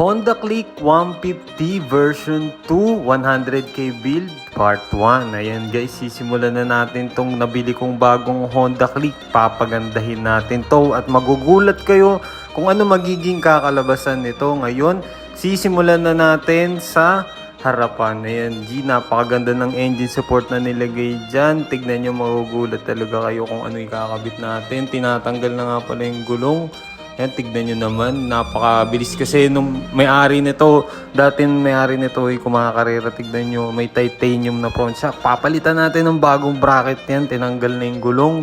Honda Click 150 version 2 100k build part 1. Ayan guys, sisimulan na natin tong nabili kong bagong Honda Click. Papagandahin natin to at magugulat kayo kung ano magiging kakalabasan nito. Ngayon, sisimulan na natin sa harapan. Ayan G, napakaganda ng engine support na nilagay dyan. Tignan nyo, magugulat talaga kayo kung ano ikakabit natin. Tinatanggal na nga pala yung gulong. Yan, tignan nyo naman, napakabilis kasi nung may-ari nito, dating may-ari nito ay kumakarera, tignan nyo, may titanium na front shock. Papalitan natin ng bagong bracket yan, tinanggal na yung gulong,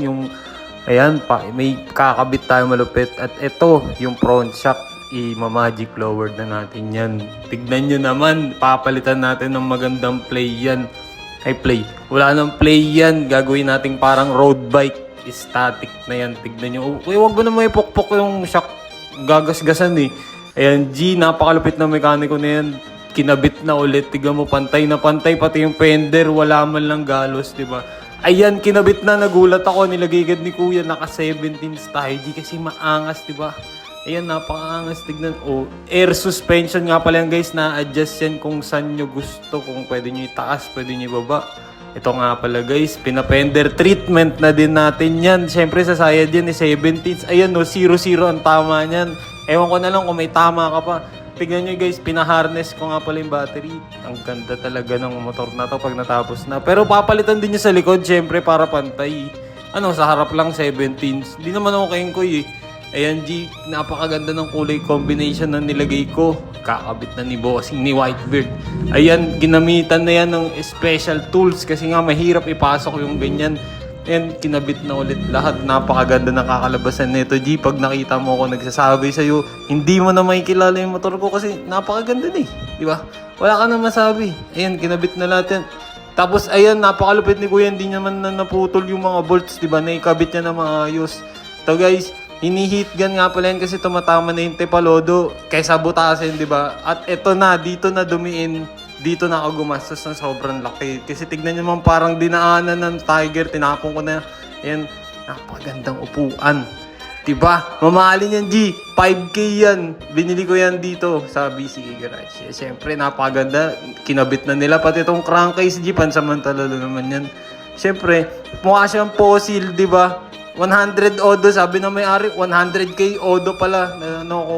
ayan, may kakabit tayo malupit. At ito, yung front shock, i-magic lowered na natin yan. Tignan nyo naman, papalitan natin ng magandang play yan. Ay, play. Wala nang play yan, gagawin natin parang road bike. Static na yan, tignan nyo. Uy, wag mo na may pukpok yung shock, gagasgasan eh. Ayan G, napakalupit na mekaniko na yan. Kinabit na ulit, tignan mo, pantay na pantay, pati yung fender, wala man lang galos, diba? Ayan, kinabit na, nagulat ako, nilagay agad ni kuya, naka 17 tayo G kasi maangas, diba? Ayan, napakaangas, tignan. Oh, air suspension nga pala yan guys, na-adjust yan kung saan nyo gusto, kung pwede nyo itaas, pwede nyo ibaba. Ito nga pala guys, pinapender treatment na din natin yan. Siyempre sa sayad yan, 17. Ayan no, 0-0 ang tama niyan. Ewan ko na lang kung may tama ka pa. Tignan nyo guys, pinaharness ko nga pala yung battery. Ang ganda talaga ng motor na to pag natapos na. Pero papalitan din nyo sa likod, siyempre para pantay. Ano, sa harap lang 17. Hindi naman ako kengkoy eh. Ayan G, napakaganda ng kulay combination na nilagay ko. Kakabit na ni bossing ni Whitebeard. Ayan, ginamitan na yan ng special tools kasi nga mahirap ipasok yung ganyan. Ayan, kinabit na ulit lahat. Napakaganda ng kakalabasan nito G. Pag nakita mo ako nagsasabi sa'yo, hindi mo na makikilala yung motor ko kasi napakaganda na eh. Diba? Wala ka na masabi. Ayan, kinabit na lahat yan. Tapos ayan, napakalupit ni kuya. Hindi naman na naputol yung mga bolts. Diba? Naikabit niya na maayos. Ito guys, hini-heat gun nga pala yan kasi tumatama na yung tepalodo kaysa butasin, di ba? At eto na, dito na dumiin, dito na ako gumastos ng sobrang laki. Kasi tignan nyo naman parang dinaanan ng Tiger, tinapon ko na. Ayan, napagandang upuan. Diba? Mamahalin yan, G. 5K yan. Binili ko yan dito sa BCA Garage. Siyempre, napaganda. Kinabit na nila. Pati itong crankcase, G. Pansamantala naman yan. Siyempre, mukha siyang fossil, diba? 100 odo, sabi na may-ari, 100k odo pala.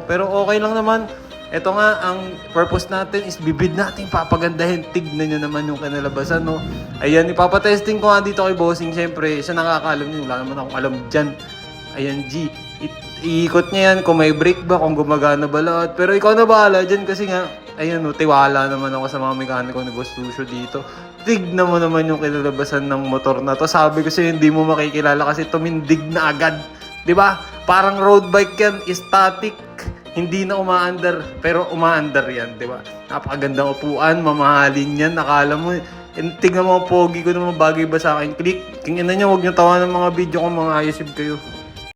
Pero okay lang naman. Ito nga, ang purpose natin is bibid natin, papagandahin. Tignan nyo naman yung kinalabasan, no? Ayan, ipapatesting ko nga dito kay bossing. Siyempre, siya nakakaalam nyo. Wala naman akong alam dyan. Ayan, G. Iikot niya yan kung may brake ba, kung gumagana ba lahat. Pero ikaw na bahala dyan kasi nga, ayan, no, tiwala naman ako sa mga mekaniko ni Boss Lucio dito. Tignan mo naman yung kinalabasan ng motor na to. Sabi ko sa'yo, hindi mo makikilala kasi tumindig na agad. Diba? Parang road bike yan, static. Hindi na umaandar, pero umaandar yan, diba? Napakagandang upuan, mamahalin yan. Nakala mo, tignan mo ang pogi ko naman, bagay ba sa akin? Click. Tingnan nyo, huwag nyo tawa ng mga video kung mga ayosib kayo.